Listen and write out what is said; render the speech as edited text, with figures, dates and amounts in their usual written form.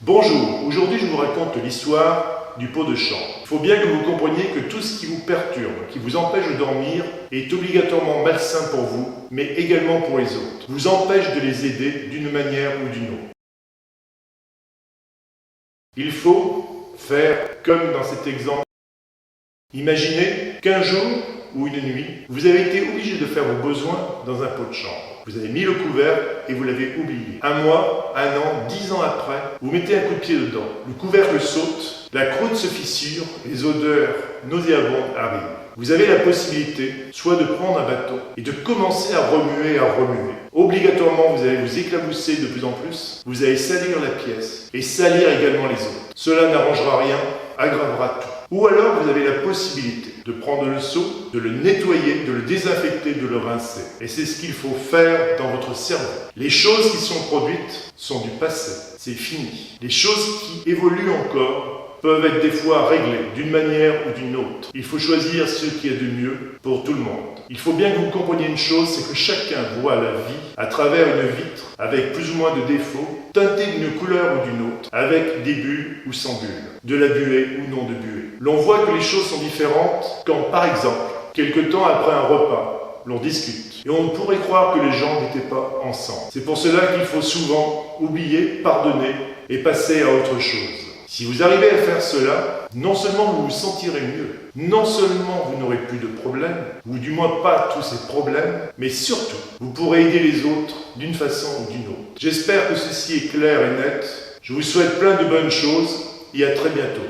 Bonjour, aujourd'hui je vous raconte l'histoire du pot de chambre. Il faut bien que vous compreniez que tout ce qui vous perturbe, qui vous empêche de dormir, est obligatoirement malsain pour vous, mais également pour les autres. Vous empêche de les aider d'une manière ou d'une autre. Il faut faire comme dans cet exemple. Imaginez qu'un jour ou une nuit, vous avez été obligé de faire vos besoins dans un pot de chambre. Vous avez mis le couvercle et vous l'avez oublié. Un mois, un an, 10 ans après, vous mettez un coup de pied dedans. Le couvercle saute, la croûte se fissure, les odeurs nauséabondes arrivent. Vous avez la possibilité soit de prendre un bâton et de commencer à remuer. Obligatoirement, vous allez vous éclabousser de plus en plus, vous allez salir la pièce et salir également les autres. Cela n'arrangera rien, aggravera tout. Ou alors vous avez la possibilité de prendre le seau, de le nettoyer, de le désinfecter, de le rincer. Et c'est ce qu'il faut faire dans votre cerveau. Les choses qui sont produites sont du passé, c'est fini. Les choses qui évoluent encore peuvent être des fois réglées d'une manière ou d'une autre. Il faut choisir ce qui est de mieux pour tout le monde. Il faut bien que vous compreniez une chose, c'est que chacun voit la vie à travers une vitre avec plus ou moins de défauts, teintée d'une couleur ou d'une autre, avec des bulles ou sans bulles, de la buée ou non de buée. L'on voit que les choses sont différentes quand, par exemple, quelque temps après un repas, l'on discute. Et on ne pourrait croire que les gens n'étaient pas ensemble. C'est pour cela qu'il faut souvent oublier, pardonner et passer à autre chose. Si vous arrivez à faire cela, non seulement vous vous sentirez mieux, non seulement vous n'aurez plus de problèmes, ou du moins pas tous ces problèmes, mais surtout, vous pourrez aider les autres d'une façon ou d'une autre. J'espère que ceci est clair et net. Je vous souhaite plein de bonnes choses et à très bientôt.